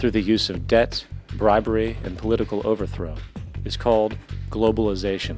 through the use of debt, bribery, and political overthrow, is called globalization.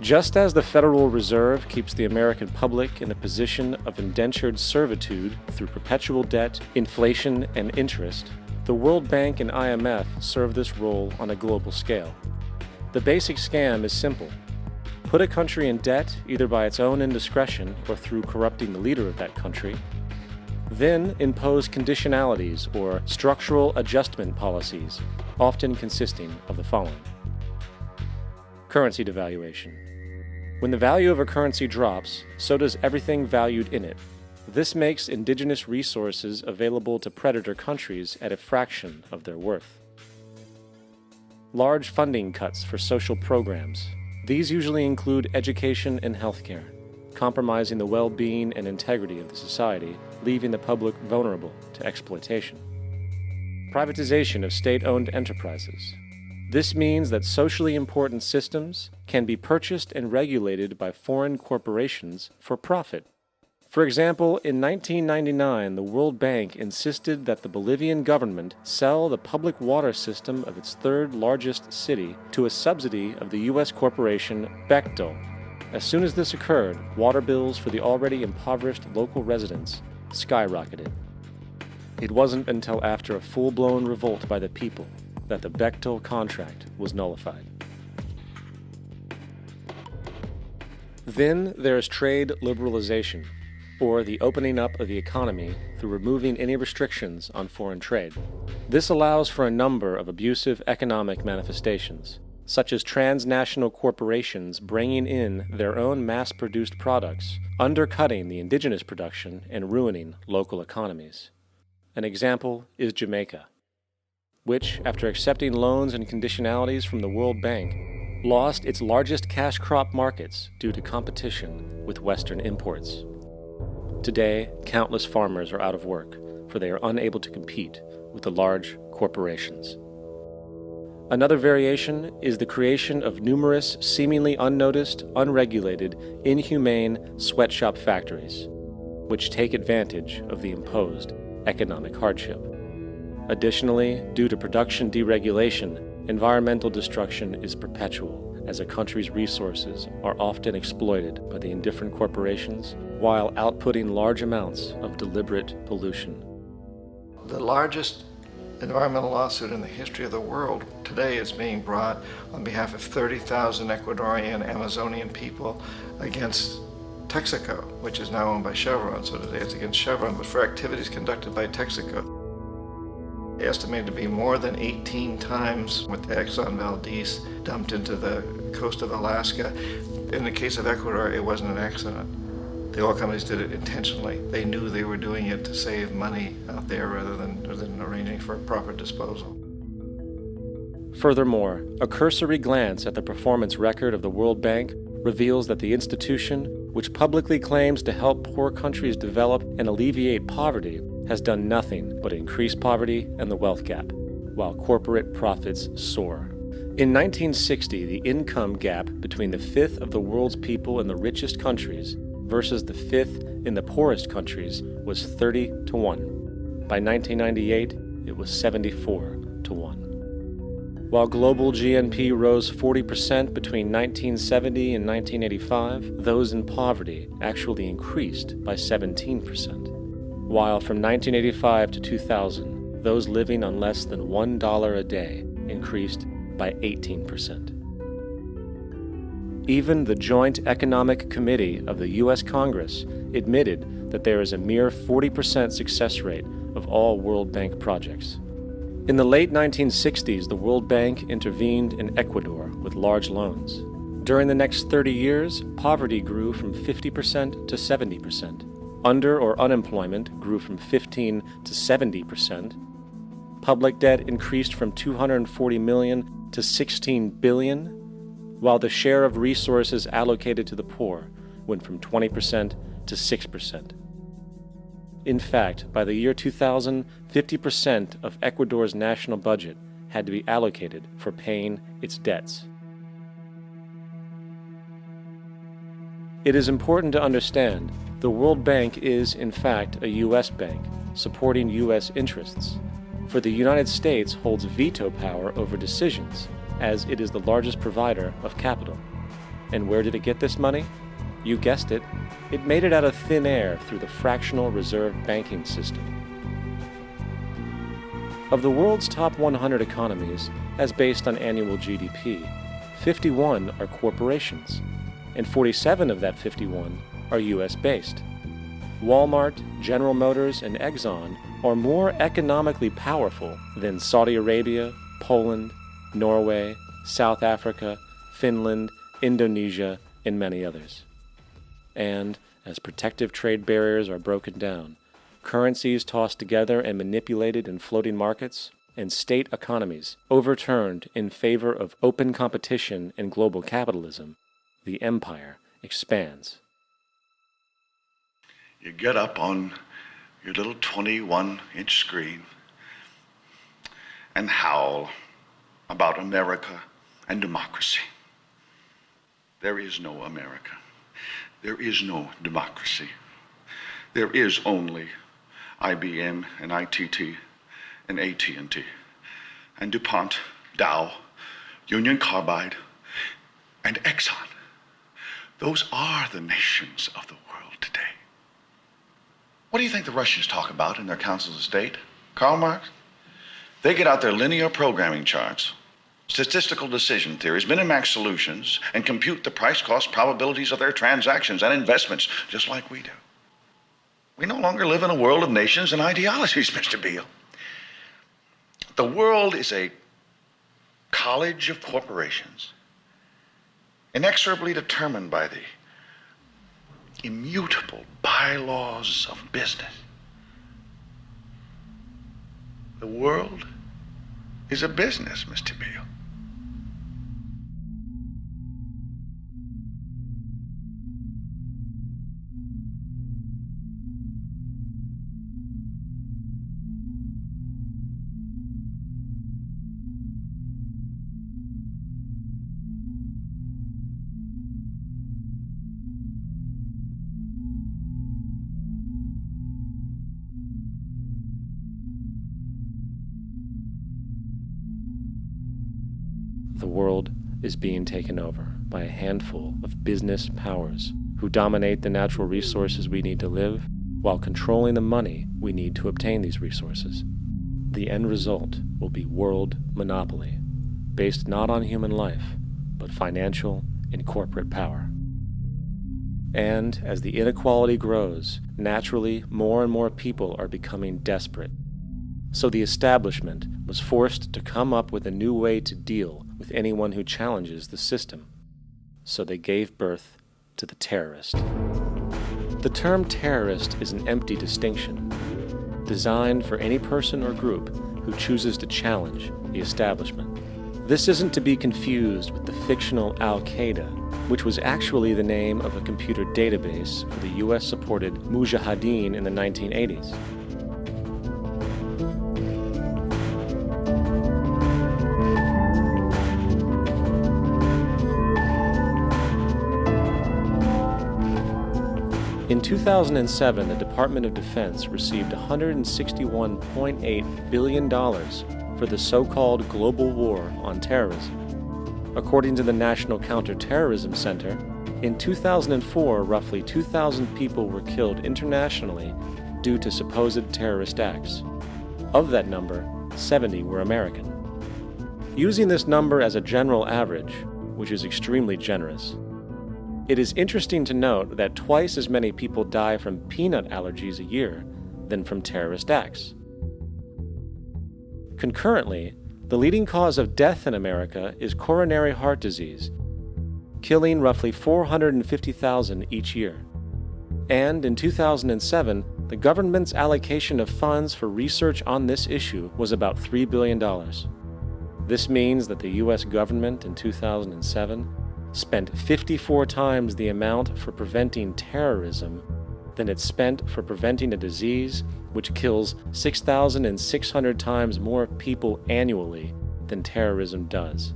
Just as the Federal Reserve keeps the American public in a position of indentured servitude through perpetual debt, inflation, and interest, the World Bank and IMF serve this role on a global scale. The basic scam is simple. Put a country in debt either by its own indiscretion or through corrupting the leader of that country, then impose conditionalities or structural adjustment policies, often consisting of the following. Currency devaluation. When the value of a currency drops, so does everything valued in it. This makes indigenous resources available to predator countries at a fraction of their worth. Large funding cuts for social programs. These usually include education and healthcare, compromising the well-being and integrity of the society, leaving the public vulnerable to exploitation. Privatization of state-owned enterprises. This means that socially important systems can be purchased and regulated by foreign corporations for profit. For example, in 1999, the World Bank insisted that the Bolivian government sell the public water system of its third largest city to a subsidy of the U.S. corporation Bechtel. As soon as this occurred, water bills for the already impoverished local residents skyrocketed. It wasn't until after a full-blown revolt by the people that the Bechtel contract was nullified. Then there is trade liberalization, or the opening up of the economy through removing any restrictions on foreign trade. This allows for a number of abusive economic manifestations, such as transnational corporations bringing in their own mass-produced products, undercutting the indigenous production and ruining local economies. An example is Jamaica, which, after accepting loans and conditionalities from the World Bank, lost its largest cash crop markets due to competition with Western imports. Today, countless farmers are out of work, for they are unable to compete with the large corporations. Another variation is the creation of numerous seemingly unnoticed, unregulated, inhumane sweatshop factories, which take advantage of the imposed economic hardship. Additionally, due to production deregulation, environmental destruction is perpetual, as a country's resources are often exploited by the indifferent corporations while outputting large amounts of deliberate pollution. The largest environmental lawsuit in the history of the world today is being brought on behalf of 30,000 Ecuadorian Amazonian people against Texaco, which is now owned by Chevron. So today it's against Chevron, but for activities conducted by Texaco. Estimated to be more than 18 times what the Exxon Valdez dumped into the coast of Alaska. In the case of Ecuador, it wasn't an accident. The oil companies did it intentionally. They knew they were doing it to save money out there rather than arranging for proper disposal. Furthermore, a cursory glance at the performance record of the World Bank reveals that the institution, which publicly claims to help poor countries develop and alleviate poverty, has done nothing but increase poverty and the wealth gap, while corporate profits soar. In 1960, the income gap between the fifth of the world's people in the richest countries versus the fifth in the poorest countries was 30 to 1. By 1998, it was 74 to 1. While global GNP rose 40% between 1970 and 1985, those in poverty actually increased by 17%. While from 1985 to 2000, those living on less than $1 a day increased by 18%. Even the Joint Economic Committee of the U.S. Congress admitted that there is a mere 40% success rate of all World Bank projects. In the late 1960s, the World Bank intervened in Ecuador with large loans. During the next 30 years, poverty grew from 50% to 70%. Under or unemployment grew from 15 to 70%. Public debt increased from $240 million to $16 billion, while the share of resources allocated to the poor went from 20% to 6%. In fact, by the year 2000, 50% of Ecuador's national budget had to be allocated for paying its debts. It is important to understand the World Bank is, in fact, a U.S. bank supporting U.S. interests. for the United States holds veto power over decisions, as it is the largest provider of capital. And where did it get this money? You guessed it, it made it out of thin air through the fractional reserve banking system. Of the world's top 100 economies, as based on annual GDP, 51 are corporations, and 47 of that 51 are US-based. Walmart, General Motors, and Exxon are more economically powerful than Saudi Arabia, Poland, Norway, South Africa, Finland, Indonesia, and many others. And as protective trade barriers are broken down, currencies tossed together and manipulated in floating markets, and state economies overturned in favor of open competition and global capitalism, the empire expands. You get up on your little 21-inch screen and howl about America and democracy. There is no America. There is no democracy. There is only IBM and ITT and AT&T and DuPont, Dow, Union Carbide, and Exxon. Those are the nations of the world today. What do you think the Russians talk about in their councils of state? Karl Marx? They get out their linear programming charts, statistical decision theories, Minimax solutions, and compute the price-cost probabilities of their transactions and investments, just like we do. We no longer live in a world of nations and ideologies, Mr. Beale. The world is a college of corporations, inexorably determined by the immutable bylaws of business. The world is a business, Mr. Beale. The world is being taken over by a handful of business powers who dominate the natural resources we need to live while controlling the money we need to obtain these resources. The end result will be world monopoly, based not on human life, but financial and corporate power. And as the inequality grows, naturally more and more people are becoming desperate. So the establishment was forced to come up with a new way to deal with anyone who challenges the system. So they gave birth to the terrorist. The term terrorist is an empty distinction, designed for any person or group who chooses to challenge the establishment. This isn't to be confused with the fictional Al-Qaeda, which was actually the name of a computer database for the US-supported Mujahideen in the 1980s. In 2007, the Department of Defense received $161.8 billion for the so-called global war on terrorism. According to the National Counterterrorism Center, in 2004, roughly 2,000 people were killed internationally due to supposed terrorist acts. Of that number, 70 were American. Using this number as a general average, which is extremely generous, it is interesting to note that twice as many people die from peanut allergies a year than from terrorist acts. Concurrently, the leading cause of death in America is coronary heart disease, killing roughly 450,000 each year. And in 2007, the government's allocation of funds for research on this issue was about $3 billion. This means that the US government in 2007 spent 54 times the amount for preventing terrorism than it spent for preventing a disease which kills 6,600 times more people annually than terrorism does.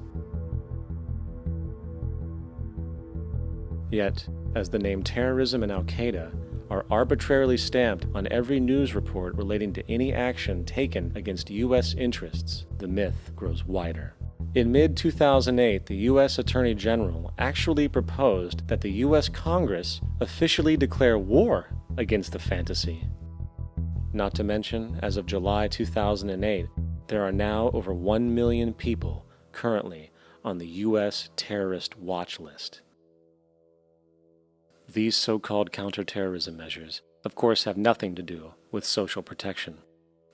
Yet, as the name terrorism and Al-Qaeda are arbitrarily stamped on every news report relating to any action taken against U.S. interests, the myth grows wider. In mid-2008, the U.S. Attorney General actually proposed that the U.S. Congress officially declare war against the fantasy. Not to mention, as of July 2008, there are now over 1 million people currently on the U.S. terrorist watch list. These so-called counterterrorism measures, of course, have nothing to do with social protection,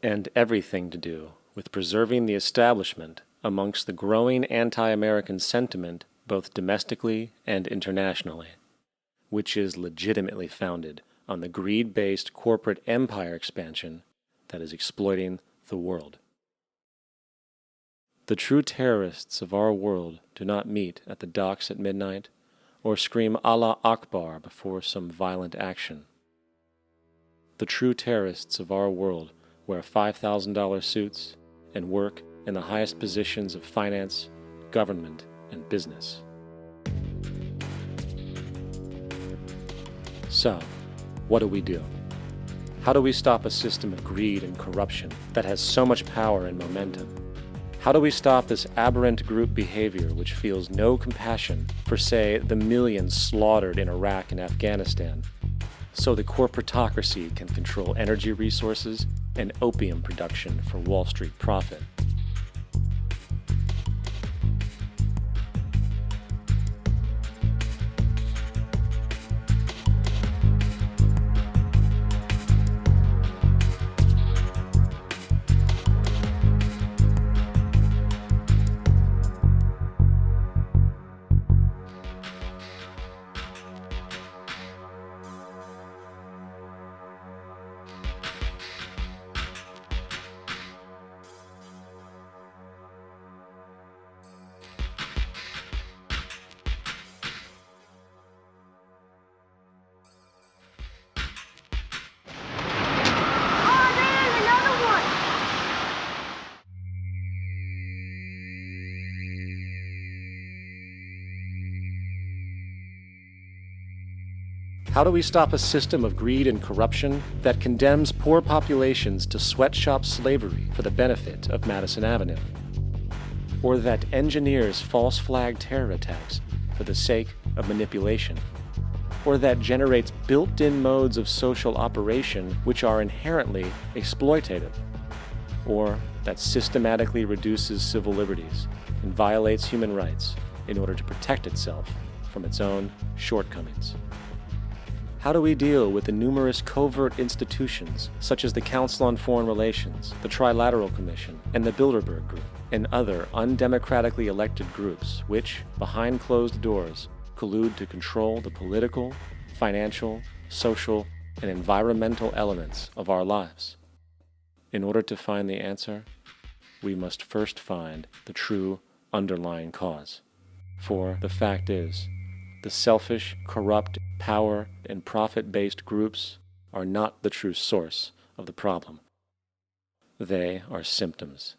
and everything to do with preserving the establishment amongst the growing anti-American sentiment both domestically and internationally, which is legitimately founded on the greed-based corporate empire expansion that is exploiting the world. The true terrorists of our world do not meet at the docks at midnight or scream Allah Akbar before some violent action. The true terrorists of our world wear $5,000 suits and work in the highest positions of finance, government, and business. So, what do? How do we stop a system of greed and corruption that has so much power and momentum? How do we stop this aberrant group behavior which feels no compassion for, say, the millions slaughtered in Iraq and Afghanistan, so the corporatocracy can control energy resources and opium production for Wall Street profit? How do we stop a system of greed and corruption that condemns poor populations to sweatshop slavery for the benefit of Madison Avenue? Or that engineers false flag terror attacks for the sake of manipulation? Or that generates built-in modes of social operation which are inherently exploitative? Or that systematically reduces civil liberties and violates human rights in order to protect itself from its own shortcomings? How do we deal with the numerous covert institutions, such as the Council on Foreign Relations, the Trilateral Commission, and the Bilderberg Group, and other undemocratically elected groups which, behind closed doors, collude to control the political, financial, social, and environmental elements of our lives? In order to find the answer, we must first find the true underlying cause. For the fact is, the selfish, corrupt, power, and profit-based groups are not the true source of the problem. They are symptoms.